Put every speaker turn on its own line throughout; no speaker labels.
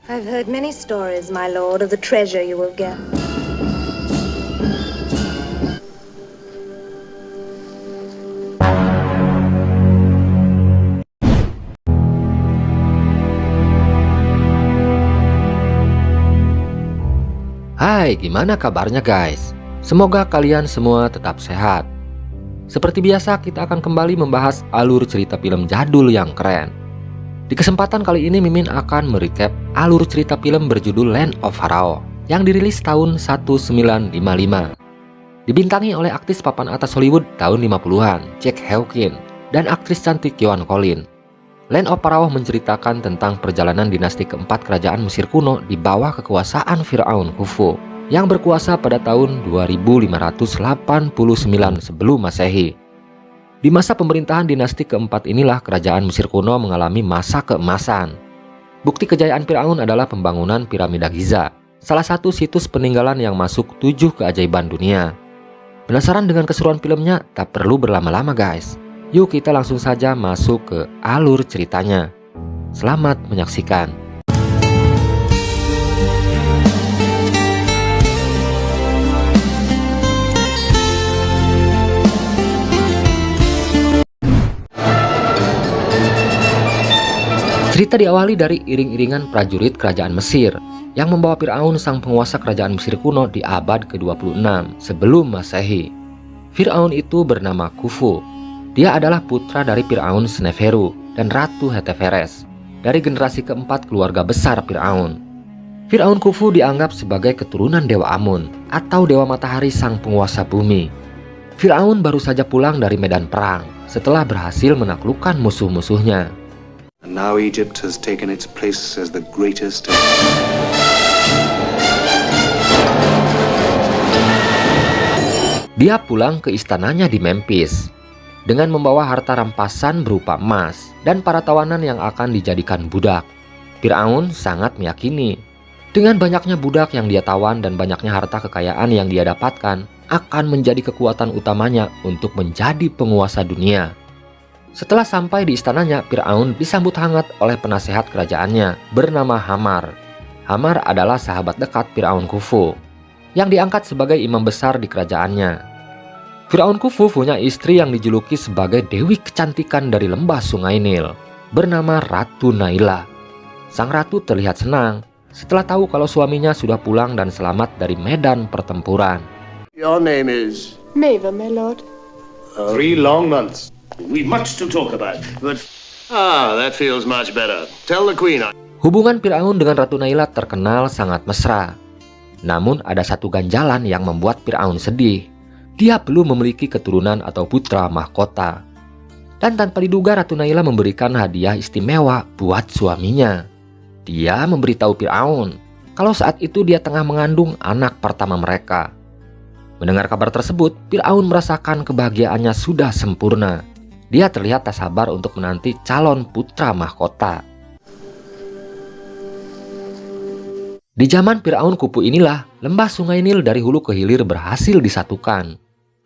I've heard many stories, my lord, of the treasure you will get.
Hai, gimana kabarnya guys? Semoga kalian semua tetap sehat. Seperti biasa, kita akan kembali membahas alur cerita film jadul yang keren. Di kesempatan kali ini Mimin akan merecap alur cerita film berjudul Land of Pharaoh yang dirilis tahun 1955. Dibintangi oleh aktris papan atas Hollywood tahun 50-an, Jack Hawkins, dan aktris cantik Joan Collins. Land of Pharaoh menceritakan tentang perjalanan dinasti keempat kerajaan Mesir kuno di bawah kekuasaan Firaun Khufu yang berkuasa pada tahun 2589 sebelum Masehi. Di masa pemerintahan dinasti keempat inilah kerajaan Mesir kuno mengalami masa keemasan. Bukti kejayaan Firaun adalah pembangunan piramida Giza, salah satu situs peninggalan yang masuk 7 keajaiban dunia. Penasaran dengan keseruan filmnya? Tak perlu berlama-lama guys. Yuk kita langsung saja masuk ke alur ceritanya. Selamat menyaksikan. Cerita diawali dari iring-iringan prajurit kerajaan Mesir yang membawa Firaun sang penguasa kerajaan Mesir kuno di abad ke-26 sebelum Masehi. Firaun itu bernama Khufu. Dia adalah putra dari Firaun Seneferu dan Ratu Hetepheres dari generasi keempat keluarga besar Firaun. Firaun Khufu dianggap sebagai keturunan Dewa Amun atau Dewa Matahari sang penguasa bumi. Firaun baru saja pulang dari medan perang setelah berhasil menaklukkan musuh-musuhnya.
And now Egypt has taken its place as the greatest.
Dia pulang ke istananya di Memphis dengan membawa harta rampasan berupa emas dan para tawanan yang akan dijadikan budak. Firaun sangat meyakini dengan banyaknya budak yang dia tawan dan banyaknya harta kekayaan yang dia dapatkan akan menjadi kekuatan utamanya untuk menjadi penguasa dunia. Setelah sampai di istananya, Firaun disambut hangat oleh penasehat kerajaannya bernama Hamar. Hamar adalah sahabat dekat Firaun Khufu yang diangkat sebagai imam besar di kerajaannya. Firaun Khufu punya istri yang dijuluki sebagai Dewi Kecantikan dari lembah Sungai Nil, bernama Ratu Naila. Sang ratu terlihat senang setelah tahu kalau suaminya sudah pulang dan selamat dari medan pertempuran.
Your name is?
Maeve, my lord.
3 long months. We've much to talk about, but... that feels much better. Tell the queen.
Hubungan Firaun dengan Ratu Naila terkenal sangat mesra. Namun ada satu ganjalan yang membuat Firaun sedih. Dia belum memiliki keturunan atau putra mahkota. Dan tanpa diduga Ratu Naila memberikan hadiah istimewa buat suaminya. Dia memberitahu Firaun kalau saat itu dia tengah mengandung anak pertama mereka. Mendengar kabar tersebut, Firaun merasakan kebahagiaannya sudah sempurna. Dia terlihat tak sabar untuk menanti calon putra mahkota. Di zaman Firaun Khufu inilah, lembah Sungai Nil dari hulu ke hilir berhasil disatukan.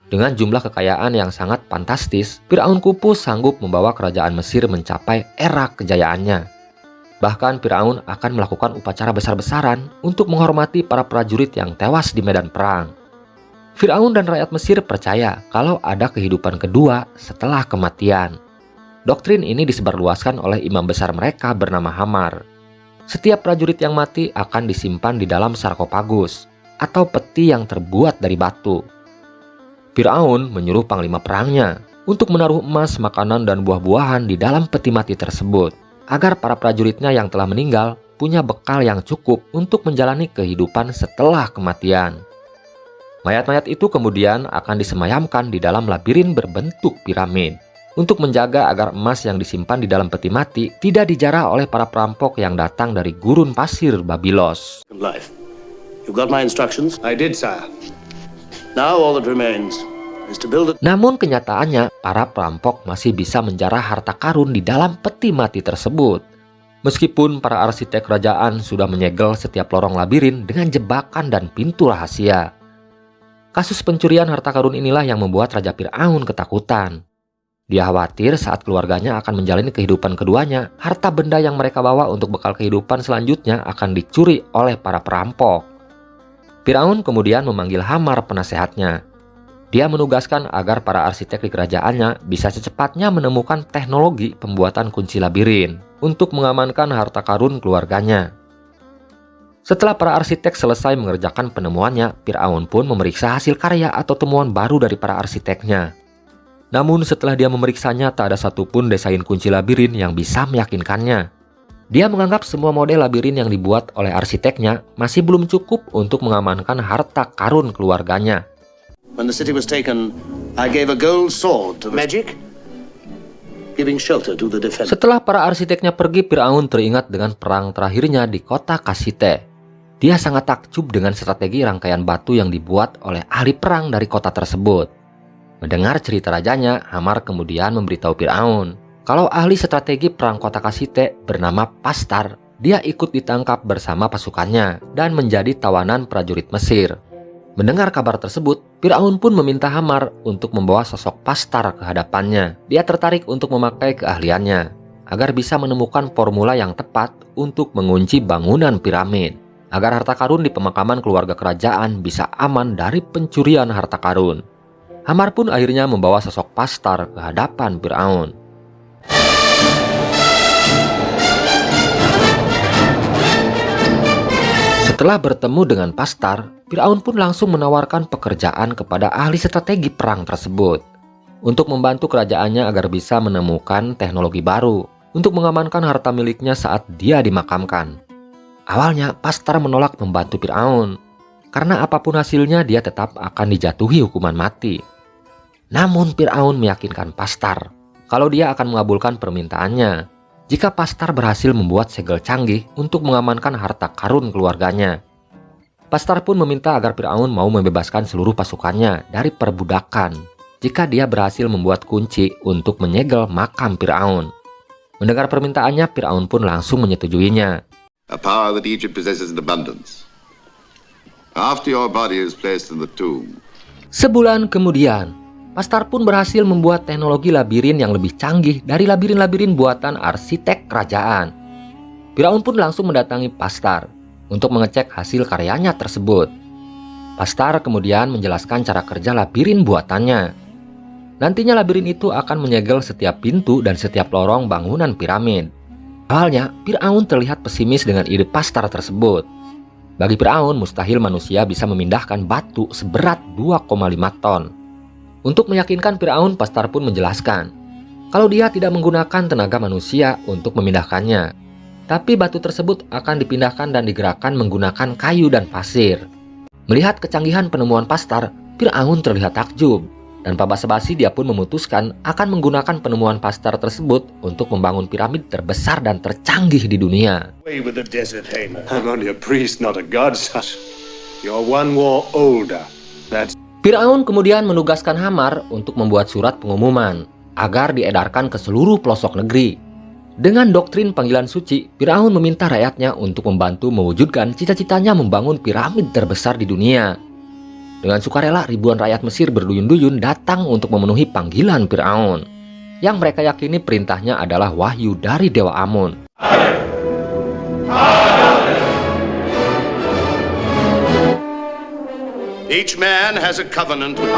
Dengan jumlah kekayaan yang sangat fantastis, Firaun Khufu sanggup membawa kerajaan Mesir mencapai era kejayaannya. Bahkan Firaun akan melakukan upacara besar-besaran untuk menghormati para prajurit yang tewas di medan perang. Firaun dan rakyat Mesir percaya kalau ada kehidupan kedua setelah kematian. Doktrin ini disebarluaskan oleh imam besar mereka bernama Hamar. Setiap prajurit yang mati akan disimpan di dalam sarkofagus atau peti yang terbuat dari batu. Firaun menyuruh panglima perangnya untuk menaruh emas, makanan, dan buah-buahan di dalam peti mati tersebut agar para prajuritnya yang telah meninggal punya bekal yang cukup untuk menjalani kehidupan setelah kematian. Mayat-mayat itu kemudian akan disemayamkan di dalam labirin berbentuk piramid untuk menjaga agar emas yang disimpan di dalam peti mati tidak dijarah oleh para perampok yang datang dari gurun pasir Babilos.
Life. You got my instructions? I did, sire. Now all that remains is to build it.
Namun kenyataannya, para perampok masih bisa menjarah harta karun di dalam peti mati tersebut. Meskipun para arsitek kerajaan sudah menyegel setiap lorong labirin dengan jebakan dan pintu rahasia. Kasus pencurian harta karun inilah yang membuat Raja Firaun ketakutan. Dia khawatir saat keluarganya akan menjalani kehidupan keduanya, harta benda yang mereka bawa untuk bekal kehidupan selanjutnya akan dicuri oleh para perampok. Firaun kemudian memanggil Hamar penasehatnya. Dia menugaskan agar para arsitek di kerajaannya bisa secepatnya menemukan teknologi pembuatan kunci labirin untuk mengamankan harta karun keluarganya. Setelah para arsitek selesai mengerjakan penemuannya, Firaun pun memeriksa hasil karya atau temuan baru dari para arsiteknya. Namun setelah dia memeriksanya, tak ada satupun desain kunci labirin yang bisa meyakinkannya. Dia menganggap semua model labirin yang dibuat oleh arsiteknya masih belum cukup untuk mengamankan harta karun keluarganya.
When the city was taken, I gave a gold sword to the magic, giving shelter to the defense.
Setelah para arsiteknya pergi, Firaun teringat dengan perang terakhirnya di kota Kasite. Dia sangat takjub dengan strategi rangkaian batu yang dibuat oleh ahli perang dari kota tersebut. Mendengar cerita rajanya, Hamar kemudian memberitahu Firaun kalau ahli strategi perang kota Kasite bernama Pastar, dia ikut ditangkap bersama pasukannya dan menjadi tawanan prajurit Mesir. Mendengar kabar tersebut, Firaun pun meminta Hamar untuk membawa sosok Pastar ke hadapannya. Dia tertarik untuk memakai keahliannya agar bisa menemukan formula yang tepat untuk mengunci bangunan piramid, agar harta karun di pemakaman keluarga kerajaan bisa aman dari pencurian harta karun. Hamar pun akhirnya membawa sosok Pastar ke hadapan Firaun. Setelah bertemu dengan Pastar, Firaun pun langsung menawarkan pekerjaan kepada ahli strategi perang tersebut untuk membantu kerajaannya agar bisa menemukan teknologi baru untuk mengamankan harta miliknya saat dia dimakamkan. Awalnya Pastar menolak membantu Firaun karena apapun hasilnya dia tetap akan dijatuhi hukuman mati. Namun Firaun meyakinkan Pastar kalau dia akan mengabulkan permintaannya jika Pastar berhasil membuat segel canggih untuk mengamankan harta karun keluarganya. Pastar pun meminta agar Firaun mau membebaskan seluruh pasukannya dari perbudakan jika dia berhasil membuat kunci untuk menyegel makam Firaun. Mendengar permintaannya, Firaun pun langsung menyetujuinya.
A power that Egypt possesses in abundance. After your body is placed in the tomb.
Sebulan kemudian, Pastar pun berhasil membuat teknologi labirin yang lebih canggih dari labirin-labirin buatan arsitek kerajaan. Firaun pun langsung mendatangi Pastar untuk mengecek hasil karyanya tersebut. Pastar kemudian menjelaskan cara kerja labirin buatannya. Nantinya labirin itu akan menyegel setiap pintu dan setiap lorong bangunan piramid. Awalnya, Firaun terlihat pesimis dengan ide Pastar tersebut. Bagi Firaun, mustahil manusia bisa memindahkan batu seberat 2,5 ton. Untuk meyakinkan Firaun, Pastar pun menjelaskan kalau dia tidak menggunakan tenaga manusia untuk memindahkannya. Tapi batu tersebut akan dipindahkan dan digerakkan menggunakan kayu dan pasir. Melihat kecanggihan penemuan Pastar, Firaun terlihat takjub. Dan tanpa basa-basi dia pun memutuskan akan menggunakan penemuan Pastar tersebut untuk membangun piramid terbesar dan tercanggih di dunia.
Away with the desert, Haman. I'm only a priest, not a god, son. You're one war older. That's...
Firaun kemudian menugaskan Hamar untuk membuat surat pengumuman agar diedarkan ke seluruh pelosok negeri. Dengan doktrin panggilan suci, Firaun meminta rakyatnya untuk membantu mewujudkan cita-citanya membangun piramid terbesar di dunia. Dengan sukarela, ribuan rakyat Mesir berduyun-duyun datang untuk memenuhi panggilan Firaun, yang mereka yakini perintahnya adalah wahyu dari Dewa Amun.
Each man has a covenant with...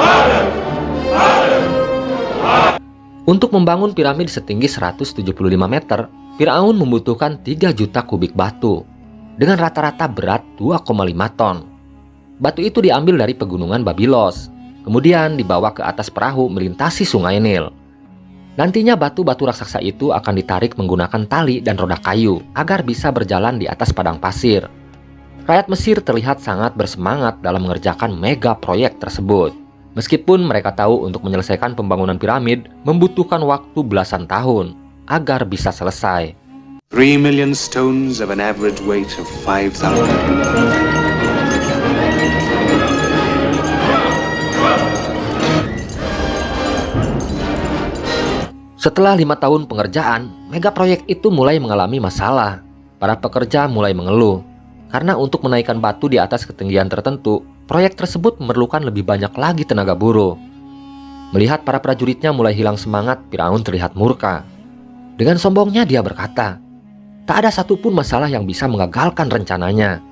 Untuk membangun piramid setinggi 175 meter, Firaun membutuhkan 3 juta kubik batu dengan rata-rata berat 2,5 ton. Batu itu diambil dari pegunungan Babilos, kemudian dibawa ke atas perahu melintasi sungai Nil. Nantinya batu-batu raksasa itu akan ditarik menggunakan tali dan roda kayu agar bisa berjalan di atas padang pasir. Rakyat Mesir terlihat sangat bersemangat dalam mengerjakan mega proyek tersebut. Meskipun mereka tahu untuk menyelesaikan pembangunan piramid membutuhkan waktu belasan tahun agar bisa selesai.
3 million stones of an average weight of 5,000.
Setelah 5 tahun pengerjaan, mega proyek itu mulai mengalami masalah. Para pekerja mulai mengeluh karena untuk menaikkan batu di atas ketinggian tertentu, proyek tersebut memerlukan lebih banyak lagi tenaga buruh. Melihat para prajuritnya mulai hilang semangat, Firaun terlihat murka. Dengan sombongnya dia berkata, tak ada satupun masalah yang bisa mengagalkan rencananya.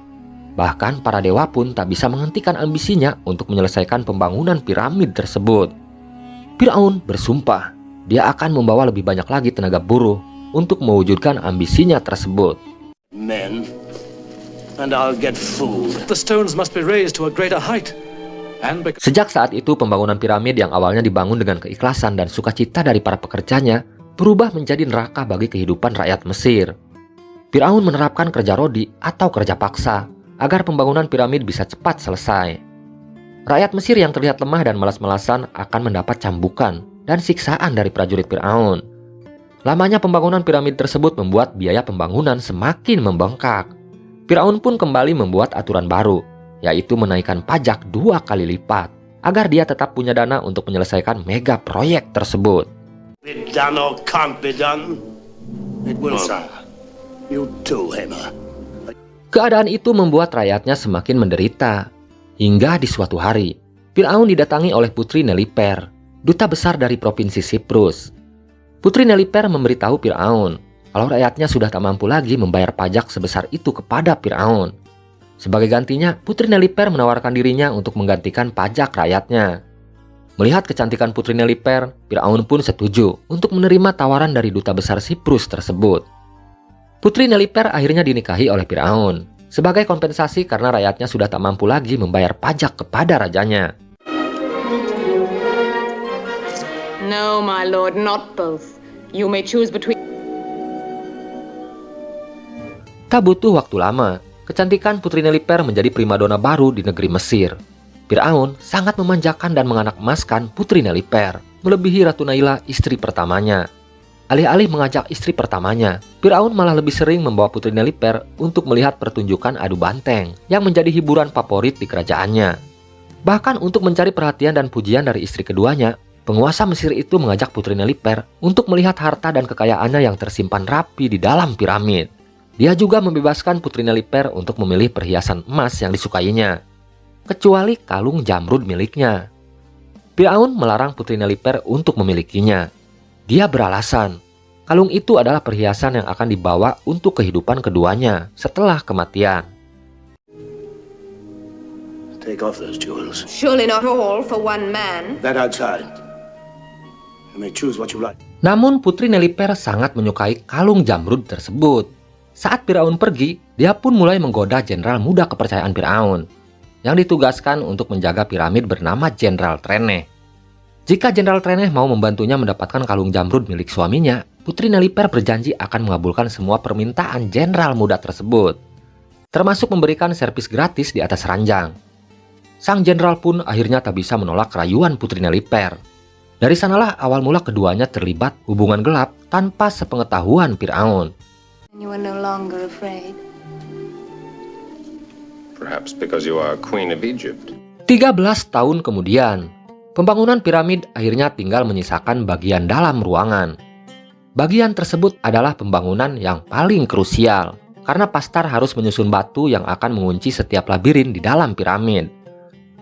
Bahkan para dewa pun tak bisa menghentikan ambisinya untuk menyelesaikan pembangunan piramid tersebut. Firaun bersumpah, dia akan membawa lebih banyak lagi tenaga buruh untuk mewujudkan ambisinya tersebut.
Men, and I'll get food.
The stones must be raised to a greater height. And
Sejak saat itu, pembangunan piramid yang awalnya dibangun dengan keikhlasan dan sukacita dari para pekerjanya berubah menjadi neraka bagi kehidupan rakyat Mesir. Firaun menerapkan kerja rodi atau kerja paksa agar pembangunan piramid bisa cepat selesai. Rakyat Mesir yang terlihat lemah dan malas-malasan akan mendapat cambukan dan siksaan dari prajurit Firaun. Lamanya pembangunan piramid tersebut membuat biaya pembangunan semakin membengkak. Firaun pun kembali membuat aturan baru, yaitu menaikkan pajak 2 kali lipat, agar dia tetap punya dana untuk menyelesaikan mega proyek tersebut.
Be done or can't be done. It will, sir. You too, Hammer.
Keadaan itu membuat rakyatnya semakin menderita. Hingga di suatu hari, Firaun didatangi oleh Putri Neliper, duta besar dari provinsi Siprus. Putri Neliper memberitahu Firaun kalau rakyatnya sudah tak mampu lagi membayar pajak sebesar itu kepada Firaun. Sebagai gantinya, Putri Neliper menawarkan dirinya untuk menggantikan pajak rakyatnya. Melihat kecantikan Putri Neliper, Firaun pun setuju untuk menerima tawaran dari duta besar Siprus tersebut. Putri Neliper akhirnya dinikahi oleh Firaun sebagai kompensasi karena rakyatnya sudah tak mampu lagi membayar pajak kepada rajanya.
No, my lord, not both. You may choose between...
Tak butuh waktu lama, kecantikan Putri Neliper menjadi primadona baru di negeri Mesir. Firaun sangat memanjakan dan menganak-emaskan Putri Neliper, melebihi Ratu Naila, istri pertamanya. Alih-alih mengajak istri pertamanya, Firaun malah lebih sering membawa Putri Neliper untuk melihat pertunjukan adu banteng yang menjadi hiburan favorit di kerajaannya. Bahkan untuk mencari perhatian dan pujian dari istri keduanya, penguasa Mesir itu mengajak Putri Neliper untuk melihat harta dan kekayaannya yang tersimpan rapi di dalam piramid. Dia juga membebaskan Putri Neliper untuk memilih perhiasan emas yang disukainya, kecuali kalung Jamrud miliknya. Firaun melarang Putri Neliper untuk memilikinya. Dia beralasan, kalung itu adalah perhiasan yang akan dibawa untuk kehidupan keduanya setelah kematian.
Take off those jewels.
Surely not all for one man.
That outside. You may choose what you like.
Namun Putri Neliper sangat menyukai kalung Jamrud tersebut. Saat Firaun pergi, dia pun mulai menggoda jenderal muda kepercayaan Firaun yang ditugaskan untuk menjaga piramid bernama Jenderal Treneh. Jika Jenderal Treneh mau membantunya mendapatkan kalung Jamrud milik suaminya, Putri Neliper berjanji akan mengabulkan semua permintaan jenderal muda tersebut, termasuk memberikan servis gratis di atas ranjang. Sang jenderal pun akhirnya tak bisa menolak rayuan Putri Neliper. Dari sanalah awal mula keduanya terlibat hubungan gelap tanpa sepengetahuan Firaun.
You are no longer afraid.
Perhaps because you are Queen of Egypt.
13 tahun kemudian, pembangunan piramid akhirnya tinggal menyisakan bagian dalam ruangan. Bagian tersebut adalah pembangunan yang paling krusial, karena Pastar harus menyusun batu yang akan mengunci setiap labirin di dalam piramid.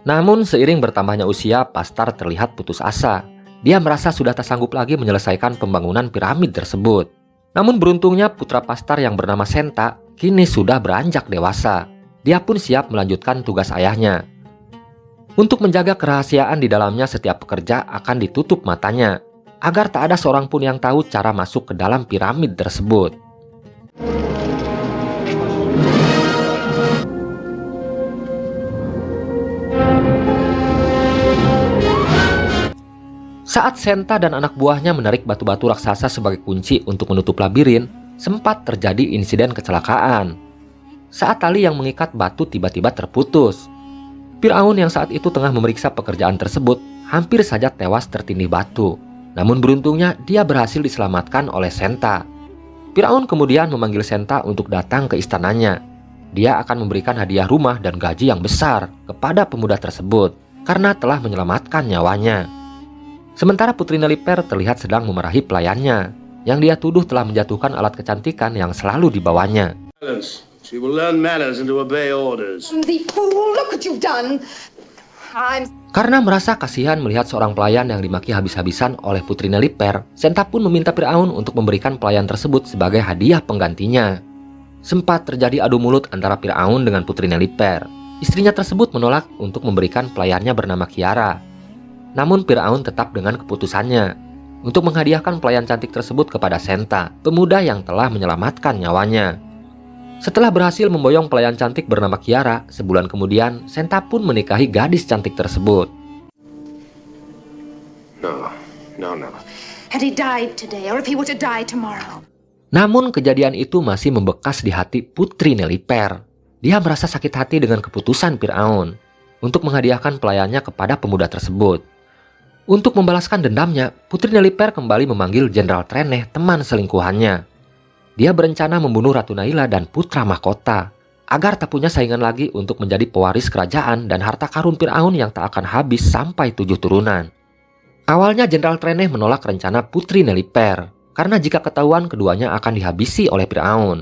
Namun seiring bertambahnya usia, Pastar terlihat putus asa. Dia merasa sudah tak sanggup lagi menyelesaikan pembangunan piramid tersebut. Namun beruntungnya putra Pastar yang bernama Senta kini sudah beranjak dewasa. Dia pun siap melanjutkan tugas ayahnya. Untuk menjaga kerahasiaan di dalamnya, setiap pekerja akan ditutup matanya, agar tak ada seorang pun yang tahu cara masuk ke dalam piramid tersebut. Saat Senta dan anak buahnya menarik batu-batu raksasa sebagai kunci untuk menutup labirin, sempat terjadi insiden kecelakaan. Saat tali yang mengikat batu tiba-tiba terputus, Firaun yang saat itu tengah memeriksa pekerjaan tersebut hampir saja tewas tertindih batu. Namun beruntungnya dia berhasil diselamatkan oleh Senta. Firaun kemudian memanggil Senta untuk datang ke istananya. Dia akan memberikan hadiah rumah dan gaji yang besar kepada pemuda tersebut karena telah menyelamatkan nyawanya. Sementara Putri Neliper terlihat sedang memarahi pelayannya yang dia tuduh telah menjatuhkan alat kecantikan yang selalu dibawanya.
She will learn manners and to obey orders.
The fool! Look what you've done! I'm
Karena merasa kasihan melihat seorang pelayan yang dimaki habis-habisan oleh Putri Neliper, Senta pun meminta Firaun untuk memberikan pelayan tersebut sebagai hadiah penggantinya. Sempat terjadi adu mulut antara Firaun dengan Putri Neliper. Istrinya tersebut menolak untuk memberikan pelayannya bernama Kiara. Namun Firaun tetap dengan keputusannya untuk menghadiahkan pelayan cantik tersebut kepada Senta, pemuda yang telah menyelamatkan nyawanya. Setelah berhasil memboyong pelayan cantik bernama Kiara, sebulan kemudian Senta pun menikahi gadis cantik tersebut.
No.
Had he died today, or if he were to die tomorrow?
Namun kejadian itu masih membekas di hati Putri Neliper. Dia merasa sakit hati dengan keputusan Firaun untuk menghadiahkan pelayannya kepada pemuda tersebut. Untuk membalaskan dendamnya, Putri Neliper kembali memanggil Jenderal Treneh, teman selingkuhannya. Dia berencana membunuh Ratu Naila dan putra mahkota, agar tak punya saingan lagi untuk menjadi pewaris kerajaan dan harta karun Firaun yang tak akan habis sampai 7 turunan. Awalnya Jenderal Treneh menolak rencana Putri Neliper, karena jika ketahuan keduanya akan dihabisi oleh Firaun.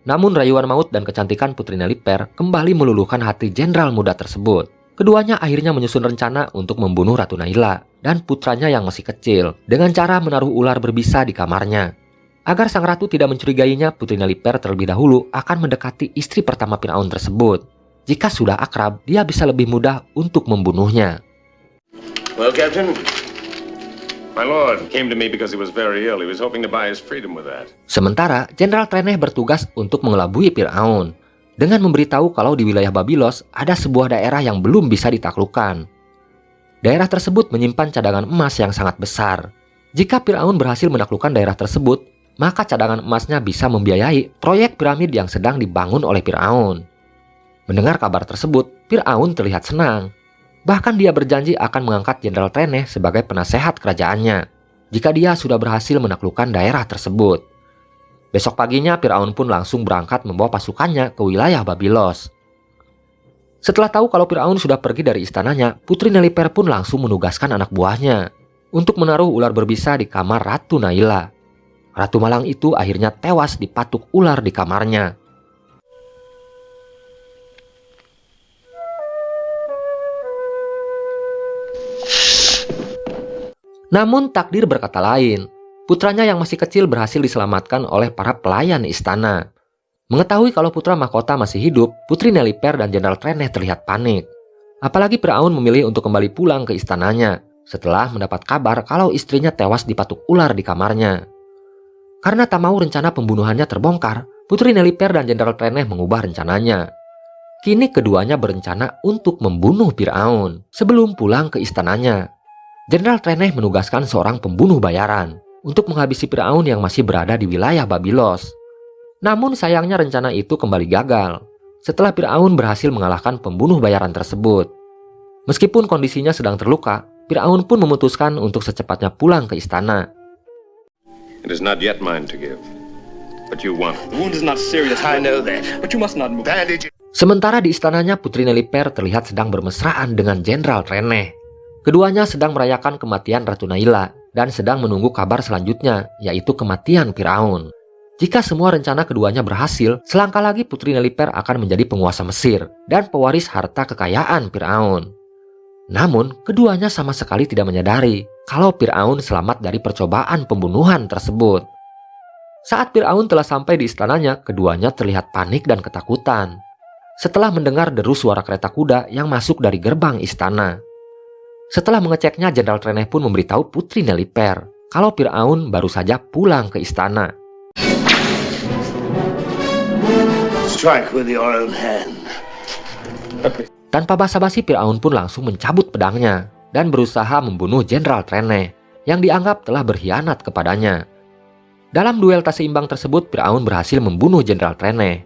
Namun rayuan maut dan kecantikan Putri Neliper kembali meluluhkan hati jenderal muda tersebut. Keduanya akhirnya menyusun rencana untuk membunuh Ratu Naila dan putranya yang masih kecil dengan cara menaruh ular berbisa di kamarnya. Agar sang ratu tidak mencurigainya, Putri Neliper terlebih dahulu akan mendekati istri pertama Firaun tersebut. Jika sudah akrab, dia bisa lebih mudah untuk membunuhnya.
Well, Captain?
My lord came to me because he was very ill. He was hoping to buy his freedom with that.
Sementara, Jenderal Treneh bertugas untuk mengelabui Firaun dengan memberitahu kalau di wilayah Babilos ada sebuah daerah yang belum bisa ditaklukkan. Daerah tersebut menyimpan cadangan emas yang sangat besar. Jika Firaun berhasil menaklukkan daerah tersebut, maka cadangan emasnya bisa membiayai proyek piramid yang sedang dibangun oleh Firaun. Mendengar kabar tersebut, Firaun terlihat senang. Bahkan dia berjanji akan mengangkat Jenderal Treneh sebagai penasehat kerajaannya jika dia sudah berhasil menaklukkan daerah tersebut. Besok paginya Firaun pun langsung berangkat membawa pasukannya ke wilayah Babilos. Setelah tahu kalau Firaun sudah pergi dari istananya, Putri Neliper pun langsung menugaskan anak buahnya untuk menaruh ular berbisa di kamar Ratu Naila. Ratu Malang itu akhirnya tewas dipatuk ular di kamarnya. Namun takdir berkata lain. Putranya yang masih kecil berhasil diselamatkan oleh para pelayan istana. Mengetahui kalau putra mahkota masih hidup, Putri Neliper dan Jenderal Treneh terlihat panik. Apalagi Firaun memilih untuk kembali pulang ke istananya setelah mendapat kabar kalau istrinya tewas dipatuk ular di kamarnya. Karena tak mau rencana pembunuhannya terbongkar, Putri Neliper dan Jenderal Treneh mengubah rencananya. Kini keduanya berencana untuk membunuh Firaun sebelum pulang ke istananya. Jenderal Treneh menugaskan seorang pembunuh bayaran untuk menghabisi Firaun yang masih berada di wilayah Babilos. Namun sayangnya rencana itu kembali gagal setelah Firaun berhasil mengalahkan pembunuh bayaran tersebut. Meskipun kondisinya sedang terluka, Firaun pun memutuskan untuk secepatnya pulang ke istana.
It is not yet mine to give, but you want it.
The wound is not serious.
I know that.
But you must not move.
Bandage.
Sementara di istananya, Putri Neliper terlihat sedang bermesraan dengan Jenderal Treneh. Keduanya sedang merayakan kematian Ratu Naila dan sedang menunggu kabar selanjutnya, yaitu kematian Firaun. Jika semua rencana keduanya berhasil, selangkah lagi Putri Neliper akan menjadi penguasa Mesir dan pewaris harta kekayaan Firaun. Namun, keduanya sama sekali tidak menyadari kalau Firaun selamat dari percobaan pembunuhan tersebut. Saat Firaun telah sampai di istananya, keduanya terlihat panik dan ketakutan setelah mendengar deru suara kereta kuda yang masuk dari gerbang istana. Setelah mengeceknya, Jenderal Treneh pun memberitahu Putri Neliper kalau Firaun baru saja pulang ke istana.
Strike with your own hand.
Tanpa basa-basi, Firaun pun langsung mencabut pedangnya dan berusaha membunuh Jenderal Treneh yang dianggap telah berkhianat kepadanya. Dalam duel tak seimbang tersebut, Firaun berhasil membunuh Jenderal Treneh.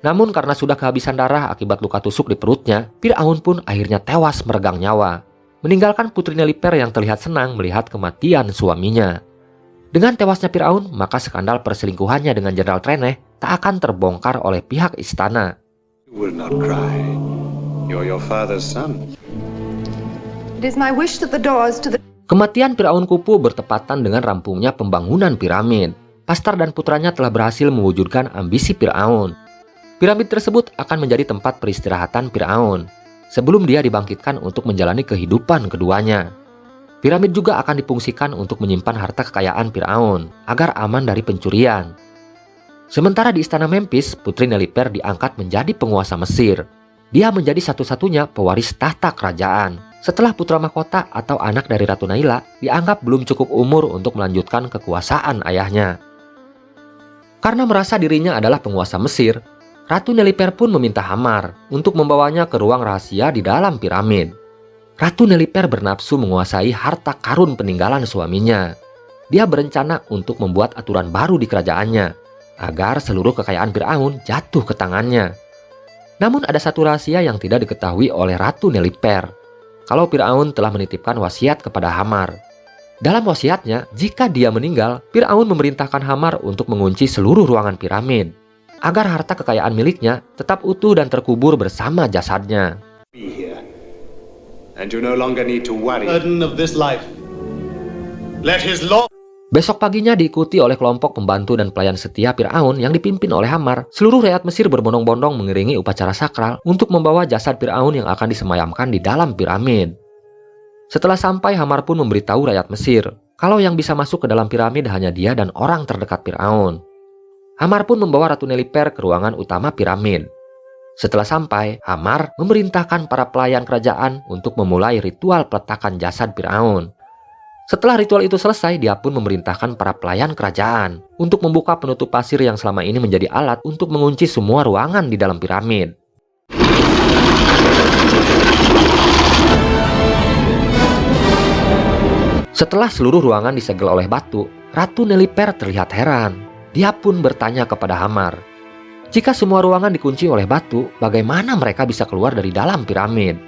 Namun karena sudah kehabisan darah akibat luka tusuk di perutnya, Firaun pun akhirnya tewas meregang nyawa, meninggalkan Putri Neliper yang terlihat senang melihat kematian suaminya. Dengan tewasnya Firaun, maka skandal perselingkuhannya dengan Jenderal Treneh tak akan terbongkar oleh pihak istana.
You will not cry. You're your father's son.
It is my wish that the doors to the...
Kematian Firaun Khufu bertepatan dengan rampungnya pembangunan piramid. Pastar dan putranya telah berhasil mewujudkan ambisi Firaun. Piramid tersebut akan menjadi tempat peristirahatan Firaun. sebelum dia dibangkitkan untuk menjalani kehidupan keduanya. Piramid juga akan difungsikan untuk menyimpan harta kekayaan Firaun agar aman dari pencurian. Sementara di istana Memphis, Putri Neliper diangkat menjadi penguasa Mesir. Dia menjadi satu-satunya pewaris tahta kerajaan setelah putra mahkota atau anak dari Ratu Naila dianggap belum cukup umur untuk melanjutkan kekuasaan ayahnya. Karena merasa dirinya adalah penguasa Mesir, Ratu Neliper pun meminta Hamar untuk membawanya ke ruang rahasia di dalam piramid. Ratu Neliper bernafsu menguasai harta karun peninggalan suaminya. Dia berencana untuk membuat aturan baru di kerajaannya agar seluruh kekayaan Firaun jatuh ke tangannya. Namun ada satu rahasia yang tidak diketahui oleh Ratu Neliper, kalau Firaun telah menitipkan wasiat kepada Hamar. Dalam wasiatnya, jika dia meninggal, Firaun memerintahkan Hamar untuk mengunci seluruh ruangan piramid, agar harta kekayaan miliknya tetap utuh dan terkubur bersama jasadnya.
Be here. And you no longer need to worry.
Burden of this life. Let his law...
Besok paginya diikuti oleh kelompok pembantu dan pelayan setia Firaun yang dipimpin oleh Hamar. Seluruh rakyat Mesir berbondong-bondong mengiringi upacara sakral untuk membawa jasad Firaun yang akan disemayamkan di dalam piramid. Setelah sampai, Hamar pun memberitahu rakyat Mesir kalau yang bisa masuk ke dalam piramid hanya dia dan orang terdekat Firaun. Hamar pun membawa Ratu Neliper ke ruangan utama piramid. Setelah sampai, Hamar memerintahkan para pelayan kerajaan untuk memulai ritual peletakan jasad Firaun. Setelah ritual itu selesai, dia pun memerintahkan para pelayan kerajaan untuk membuka penutup pasir yang selama ini menjadi alat untuk mengunci semua ruangan di dalam piramid. Setelah seluruh ruangan disegel oleh batu, Ratu Neliper terlihat heran. Dia pun bertanya kepada Hamar, jika semua ruangan dikunci oleh batu, bagaimana mereka bisa keluar dari dalam piramid?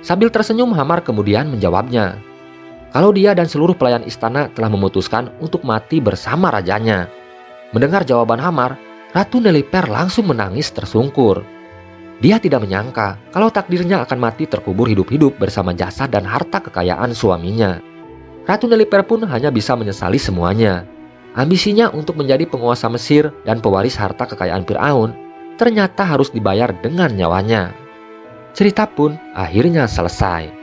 Sambil tersenyum, Hamar kemudian menjawabnya, kalau dia dan seluruh pelayan istana telah memutuskan untuk mati bersama rajanya. Mendengar jawaban Hamar, Ratu Neliper langsung menangis tersungkur. Dia tidak menyangka kalau takdirnya akan mati terkubur hidup-hidup bersama jasad dan harta kekayaan suaminya. Ratu Neliper pun hanya bisa menyesali semuanya. Ambisinya untuk menjadi penguasa Mesir dan pewaris harta kekayaan Firaun ternyata harus dibayar dengan nyawanya. Cerita pun akhirnya selesai.